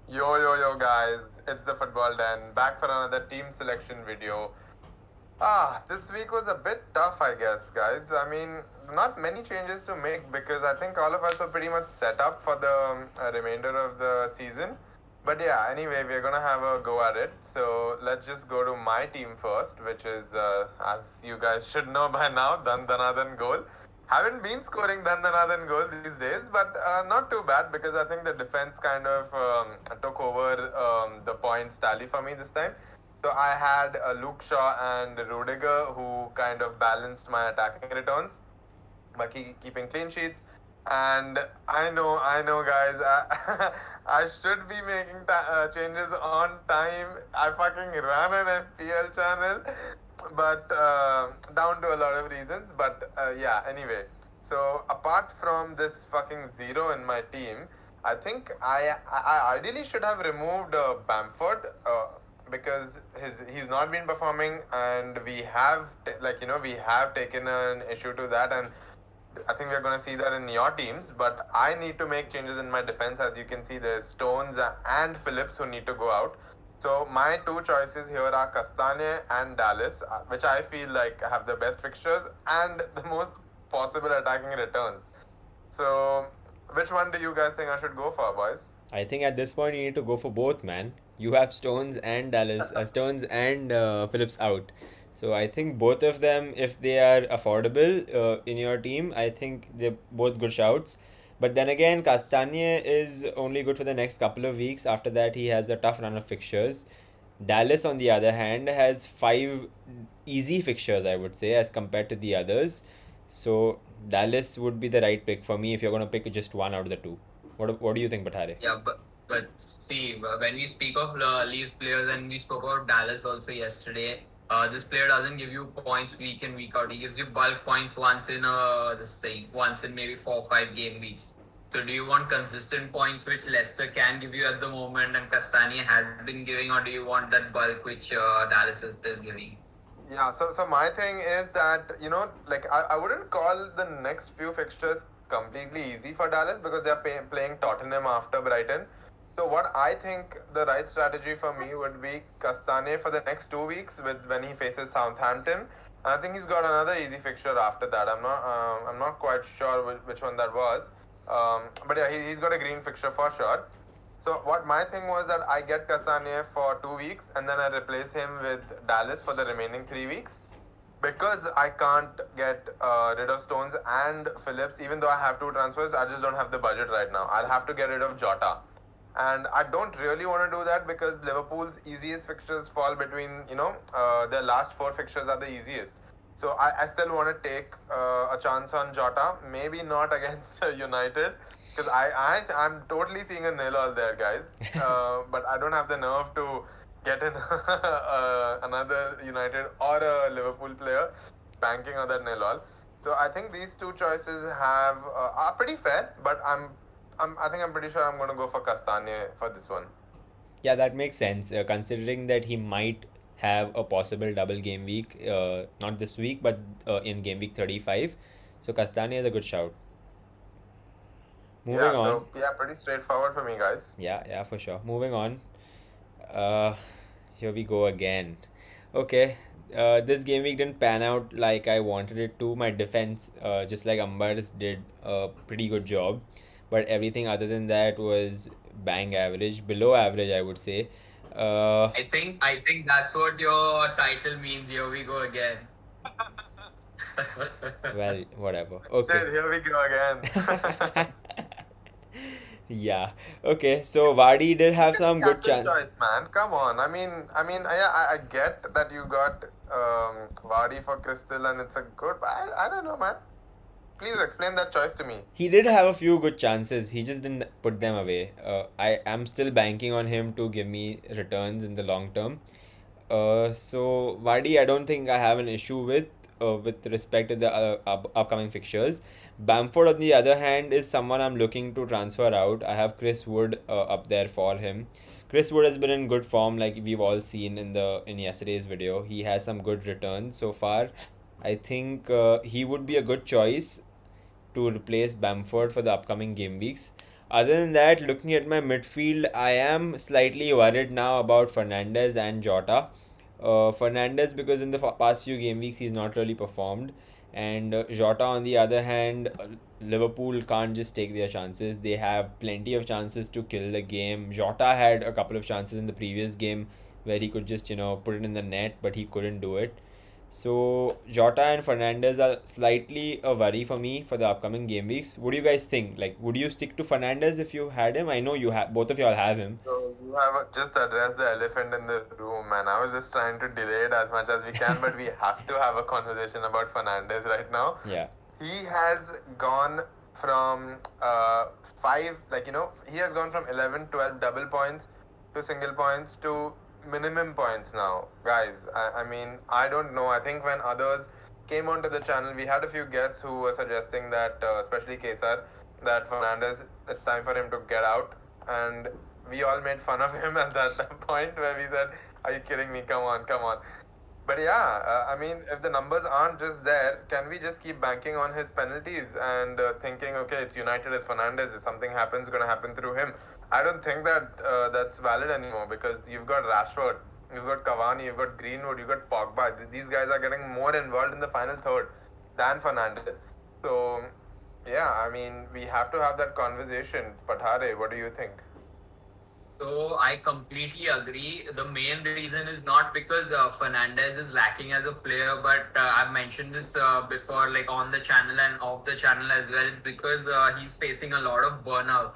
Yo guys, it's the Football Den back for another team selection video. This week was a bit tough, I guess, guys. I mean, not many changes to make because I think all of us were pretty much set up for the remainder of the season. But yeah, anyway, we're gonna have a go at it. So let's just go to my team first, which is, as you guys should know by now, Dandanadan goal. Haven't been scoring Dandanadan goal these days, but not too bad because I think the defense kind of took over the points tally for me this time. So I had Luke Shaw and Rudiger who kind of balanced my attacking returns by keeping clean sheets. And I know, guys, I should be making changes on time. I fucking run an FPL channel, but down to a lot of reasons. But yeah, anyway. So apart from this fucking zero in my team, I think I ideally should have removed Bamford. Because he's not been performing, and we have we have taken an issue to that, and I think we're going to see that in your teams. But I need to make changes in my defense. As you can see, there's Stones and Phillips who need to go out. So my two choices here are Castane and Dallas, which I feel like have the best fixtures and the most possible attacking returns. So which one do you guys think I should go for, boys? I think at this point you need to go for both, man. You have Stones and Phillips out. So I think both of them, if they are affordable in your team, I think they're both good shouts. But then again, Castagne is only good for the next couple of weeks. After that, he has a tough run of fixtures. Dallas, on the other hand, has five easy fixtures, I would say, as compared to the others. So Dallas would be the right pick for me if you're going to pick just one out of the two. What do you think, Bathare? Yeah, but see, when we speak of Leafs players, and we spoke about Dallas also yesterday, this player doesn't give you points week in week out. He gives you bulk points once in maybe 4 or 5 game weeks. So do you want consistent points which Leicester can give you at the moment and Castagna has been giving, or do you want that bulk which Dallas is giving? Yeah, so my thing is that, like I wouldn't call the next few fixtures completely easy for Dallas because they're playing Tottenham after Brighton. So what I think the right strategy for me would be Castane for the next 2 weeks with when he faces Southampton. And I think he's got another easy fixture after that. I'm not quite sure which one that was. But yeah, he's got a green fixture for sure. So what my thing was that I get Castagne for 2 weeks and then I replace him with Dallas for the remaining 3 weeks. Because I can't get rid of Stones and Phillips, even though I have two transfers, I just don't have the budget right now. I'll have to get rid of Jota. And I don't really want to do that because Liverpool's easiest fixtures fall between, their last four fixtures are the easiest. So I still want to take a chance on Jota. Maybe not against United because I'm totally seeing a nil all there, guys. But I don't have the nerve to get in another United or a Liverpool player banking on that nil all. So I think these two choices are pretty fair, but I think I'm pretty sure I'm going to go for Castagne for this one. Yeah, that makes sense. Considering that he might have a possible double game week, not this week, but in game week 35. So Castagne is a good shout. Moving Yeah, on. so yeah, pretty straightforward for me, guys. Yeah, for sure. Moving on. Uh, Here we go again. Okay. This game week didn't pan out like I wanted it to. My defense, just like Ambars, did a pretty good job, but everything other than that was bang average, below average, I would say. Uh, I think that's what your title means. Here we go again. well, whatever. Shit, Okay. here we go again. Yeah. Okay. So Vardy did have some good Captain chance. choice, man. Come on. I get that you got Vardy for Crystal and it's a good. But I don't know, man. Please explain that choice to me. He did have a few good chances. He just didn't put them away. I am still banking on him to give me returns in the long term. So Vardy, I don't think I have an issue with respect to the upcoming fixtures. Bamford, on the other hand, is someone I'm looking to transfer out. I have Chris Wood up there for him. Chris Wood has been in good form, like we've all seen in yesterday's video. He has some good returns so far. I think he would be a good choice to replace Bamford for the upcoming game weeks. Other than that, looking at my midfield, I am slightly worried now about Fernandez and Jota. Fernandez, because in the past few game weeks he's not really performed, and Jota on the other hand, Liverpool can't just take their chances. They have plenty of chances to kill the game. Jota had a couple of chances in the previous game where he could just put it in the net, but he couldn't do it. So Jota and Fernandez are slightly a worry for me for the upcoming game weeks. What do you guys think? Like, would you stick to Fernandez if you had him? I know you have, both of y'all have him. So you have just addressed the elephant in the room, man. I was just trying to delay it as much as we can, but we have to have a conversation about Fernandez right now. Yeah. He has gone from he has gone from 11, 12 double points to single points to minimum points now. Guys, I mean, I don't know. I think when others came onto the channel, we had a few guests who were suggesting that, especially Kesar, that Fernandez, it's time for him to get out. And we all made fun of him at that point where we said, are you kidding me? Come on, come on. But yeah, I mean, if the numbers aren't just there, can we just keep banking on his penalties and thinking, okay, it's United, it's Fernandez, if something happens, it's going to happen through him? I don't think that that's valid anymore because you've got Rashford, you've got Cavani, you've got Greenwood, you've got Pogba. These guys are getting more involved in the final third than Fernandez. So, yeah, I mean, we have to have that conversation. Pathare, what do you think? So I completely agree. The main reason is not because Fernandez is lacking as a player, but I've mentioned this before, like on the channel and off the channel as well. It's because he's facing a lot of burnout.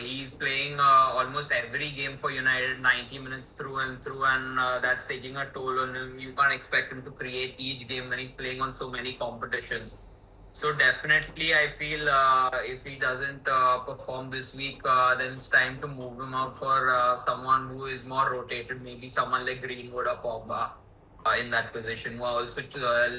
He's playing almost every game for United, 90 minutes through and through, and that's taking a toll on him. You can't expect him to create each game when he's playing on so many competitions. So definitely, I feel if he doesn't perform this week, then it's time to move him out for someone who is more rotated, maybe someone like Greenwood or Pogba in that position, who are also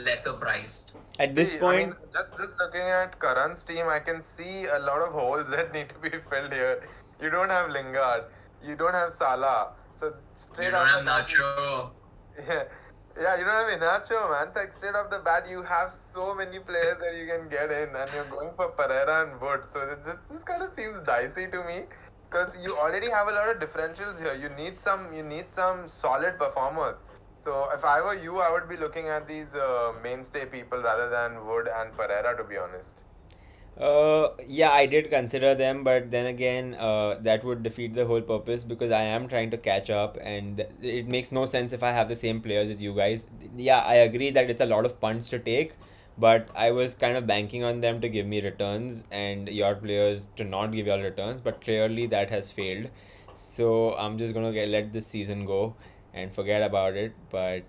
lesser priced. At this point, I mean, just looking at Karan's team, I can see a lot of holes that need to be filled here. You don't have Lingard, you don't have Salah, so straight You don't have off the Nacho. yeah, yeah, you don't have Inacho, man. It's like straight off the bat, you have so many players that you can get in, and you're going for Pereira and Wood. So this kind of seems dicey to me because you already have a lot of differentials here. You need some solid performers. So if I were you, I would be looking at these mainstay people rather than Wood and Pereira, to be honest. yeah, I did consider them, but then again, that would defeat the whole purpose because I am trying to catch up, and it makes no sense if I have the same players as you guys. Yeah, I agree that it's a lot of punts to take, but I was kind of banking on them to give me returns and your players to not give y'all returns, but clearly that has failed. So I'm just gonna let this season go and forget about it, but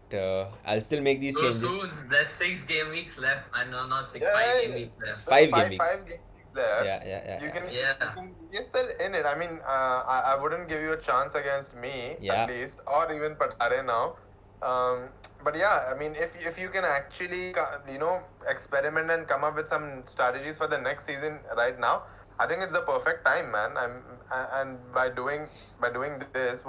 I'll still make these So changes. soon, there's 6 game weeks left. I know, not six, Yeah, 5 game weeks left. Five game weeks. Five game weeks left. Yeah, yeah, yeah, You yeah. can, Yeah. you're still in it. I mean, I wouldn't give you a chance against me Yeah. at least, or even Patare now. But yeah, I mean, if you can actually experiment and come up with some strategies for the next season right now, I think it's the perfect time, man. And by doing this,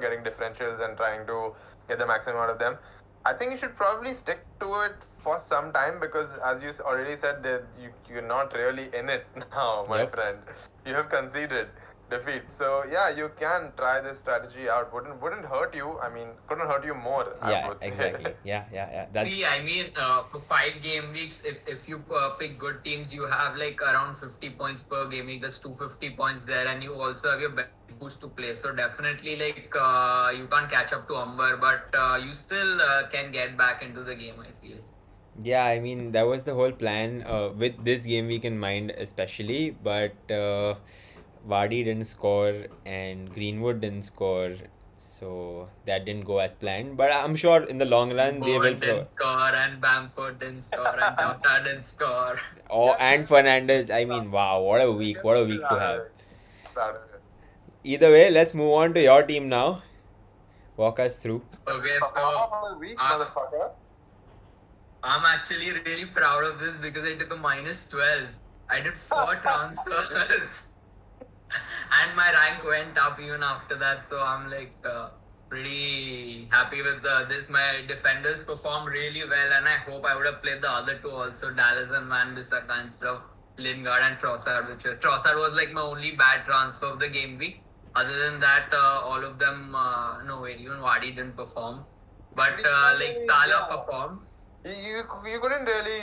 getting differentials and trying to get the maximum out of them. I think you should probably stick to it for some time because, as you already said, that you're not really in it now, my Yep. friend. You have conceded defeat. So yeah, you can try this strategy out. Wouldn't hurt you. I mean, couldn't hurt you more. I Yeah, would say. exactly. Yeah, yeah, yeah. That's See, I mean, for 5 game weeks, if you pick good teams, you have like around 50 points per game week. That's 250 points there, and you also have your bench boost to play. So definitely, like you can't catch up to Umber, but you still can get back into the game. I feel. yeah. I mean, that was the whole plan. With this game week in mind, especially, but Vardy didn't score and Greenwood didn't score, so that didn't go as planned. But I'm sure in the long run they will. Bowen didn't score, and Bamford didn't score, and Jota didn't score. Oh, and Fernandez. I mean, wow, what a We week! can What a be week to proud of have. it. Proud of it. Either way, let's move on to your team now. Walk us through. Okay, Performer so for the week, uh, motherfucker. I'm actually really proud of this because I took a -12. I did 4 transfers. And my rank went up even after that, so I'm like pretty happy with this. My defenders performed really well, and I hope I would have played the other two also, Dallas and Van Bissaka, instead of Lingard and Trossard, which Trossard was like my only bad transfer of the game week. Other than that, all of them, no, wait, even Wadi didn't perform. But like Salah performed. You couldn't really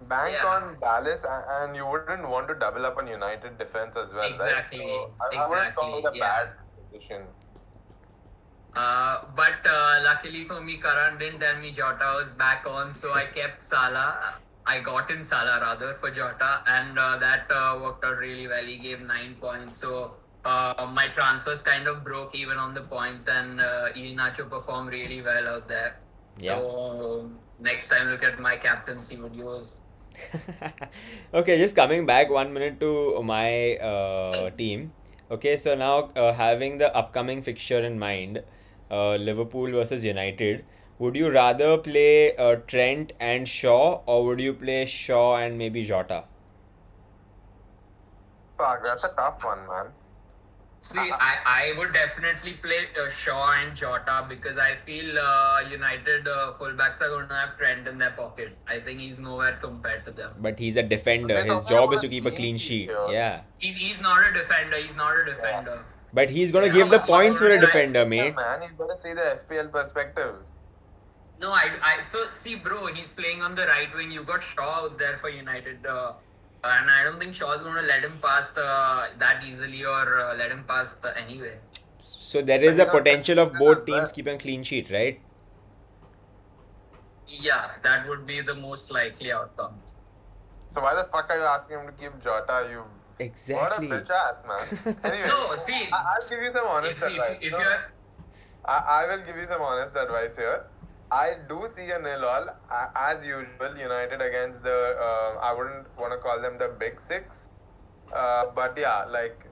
bank Yeah. on Dallas, and you wouldn't want to double up on United defense as well, Exactly, right? So I wouldn't call it a yeah. bad position. But luckily for me, Karan didn't tell me Jota was back on, so I kept Salah. I got in Salah rather for Jota, and that worked out really well. He gave 9 points, so my transfers kind of broke even on the points, and Iheanacho performed really well out there. So next time, look at my captaincy videos. Okay, just coming back 1 minute to my team. Okay, so now having the upcoming fixture in mind, Liverpool versus United, would you rather play Trent and Shaw, or would you play Shaw and maybe Jota? Fuck, that's a tough one, man. See, I would definitely play Shaw and Jota because I feel United fullbacks are going to have Trent in their pocket. I think he's nowhere compared to them. But he's a defender. We're His talking job is about to keep a clean sheet. here. Yeah. He's not a defender. He's not a defender. But he's gonna Yeah, give the but points for a I- defender, Yeah, mate. man, you gotta see the FPL perspective. No, so see, bro, he's playing on the right wing. You got Shaw out there for United, and I don't think Shaw's going to let him past that easily or let him past anyway. So there is But a he got potential of second both as teams well. keeping clean sheet, right? Yeah, that would be the most likely outcome. So why the fuck are you asking him to keep Jota? You Exactly. What a bitch ass, man. Anyway, No, see, I'll give you some honest if advice. if No, you're I will give you some honest advice here. I do see a nil all as usual. United against the I wouldn't want to call them the big six, but yeah, like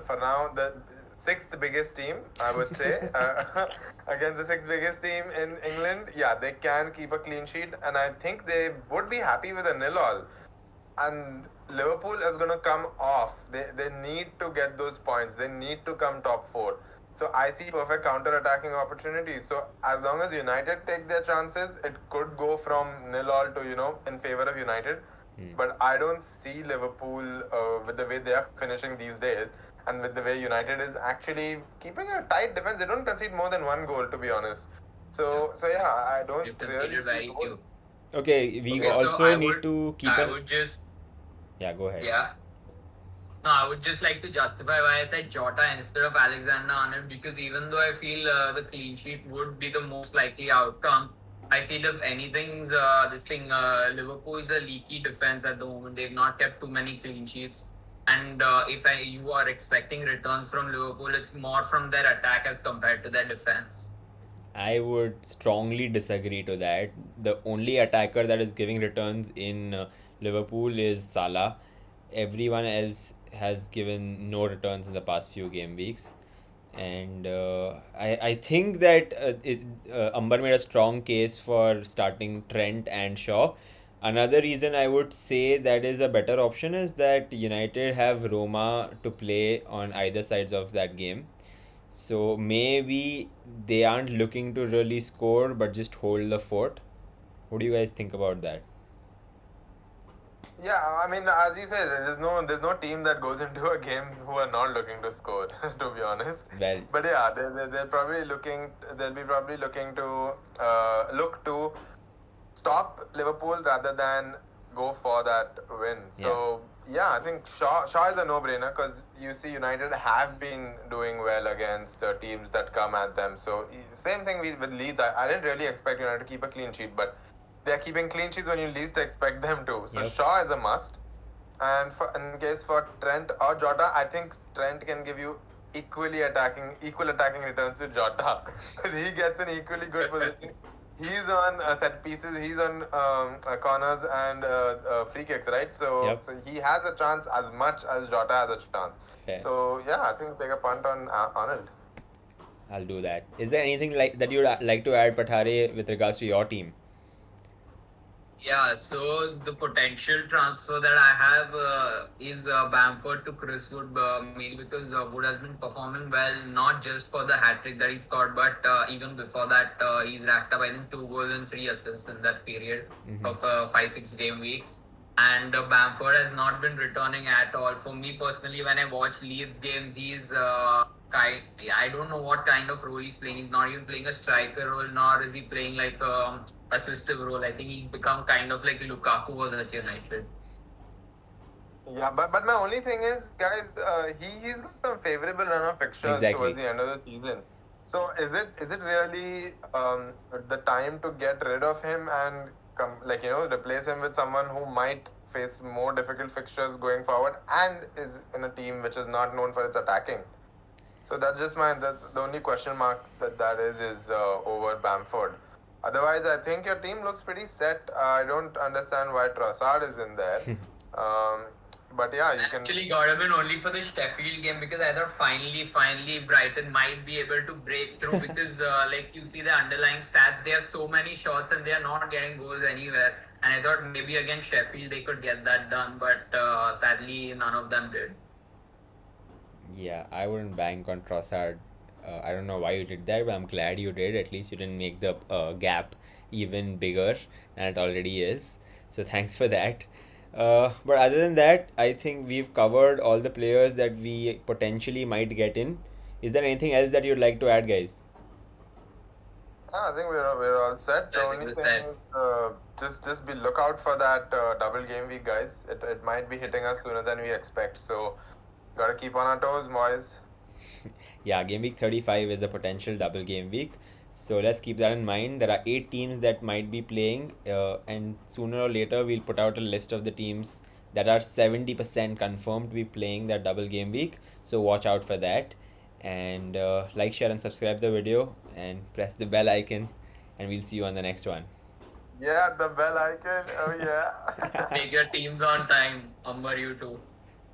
for now the sixth biggest team I would say against the sixth biggest team in England. Yeah, they can keep a clean sheet, and I think they would be happy with a nil all. And Liverpool is going to come off. They need to get those points. They need to come top four. So I see perfect counter-attacking opportunities. So as long as United take their chances, it could go from nil all to in favor of United. But I don't see Liverpool with the way they are finishing these days, and with the way United is actually keeping a tight defense. They don't concede more than one goal, to be honest. So yeah, I don't you've really conceded very see goal. few. Okay, we Okay, so also I need would- to keep I an. would just Yeah, go ahead. Yeah. No, I would just like to justify why I said Jota instead of Alexander-Arnold because even though I feel the clean sheet would be the most likely outcome, I feel if anything's Liverpool's a leaky defense at the moment. They've not kept too many clean sheets. And if you are expecting returns from Liverpool, it's more from their attack as compared to their defense. I would strongly disagree to that. The only attacker that is giving returns in Liverpool is Salah. Everyone else has given no returns in the past few game weeks. And I think that Umber made a strong case for starting Trent and Shaw. Another reason I would say that is a better option is that United have Roma to play on either sides of that game. So maybe they aren't looking to really score but just hold the fort. What do you guys think about that? Yeah, I mean, as you said, there's no team that goes into a game who are not looking to score, to be honest. Well, But yeah, they're probably looking. They'll be probably looking to look to stop Liverpool rather than go for that win. So yeah, I think Shaw is a no-brainer because you see United have been doing well against teams that come at them. So same thing with Leeds. I didn't really expect United to keep a clean sheet, but they're keeping clean sheets when you least expect them to. So Yep. Shaw is a must. And in case for Trent or Jota, I think Trent can give you equal attacking returns to Jota because he gets an equally good position. He's on set pieces, he's on corners and free kicks, right? So Yep. so he has a chance as much as Jota has a chance. fair. So yeah, I think take a punt on Arnold. I'll do that. Is there anything like that you'd like to add, Pathare, with regards to your team? Yeah, so the potential transfer that I have is Bamford to Chris Wood, mainly because Wood has been performing well, not just for the hat trick that he scored, but even before that, he's racked up, I think, 2 goals and 3 assists in that period of 5-6 game weeks. and Bamford has not been returning at all. For me personally, when I watch Leeds games, he's I don't know what kind of role he's playing. He's not even playing a striker role, nor is he playing like assistive role. I think he's become kind of like Lukaku was at United. Yeah, but my only thing is, guys, he's got some favorable run of fixtures Exactly. towards the end of the season. So is it really the time to get rid of him and replace him with someone who might face more difficult fixtures going forward and is in a team which is not known for its attacking? So that's just the only question mark that is over Bamford. Otherwise, I think your team looks pretty set. I don't understand why Trossard is in there. But yeah, you can. Actually got him in only for the Sheffield game because I thought finally Brighton might be able to break through because like you see the underlying stats, they have so many shots and they are not getting goals anywhere. And I thought maybe against Sheffield they could get that done, but sadly none of them did. Yeah, I wouldn't bank on Trossard. I don't know why you did that, but I'm glad you did. At least you didn't make the gap even bigger than it already is. So thanks for that. But other than that, I think we've covered all the players that we potentially might get in. Is there anything else that you'd like to add, guys? I think we're all set. The I think only we're thing set. is just be lookout for that double game week, guys. It might be hitting us sooner than we expect. So gotta keep on our toes, boys. Yeah, game week 35 is a potential double game week. So let's keep that in mind. There are 8 teams that might be playing, and sooner or later, we'll put out a list of the teams that are 70% confirmed to be playing that double game week. So watch out for that. And like, share, and subscribe the video, and press the bell icon. And we'll see you on the next one. Yeah, the bell icon. Oh yeah. Make your teams on time. Amber, you too.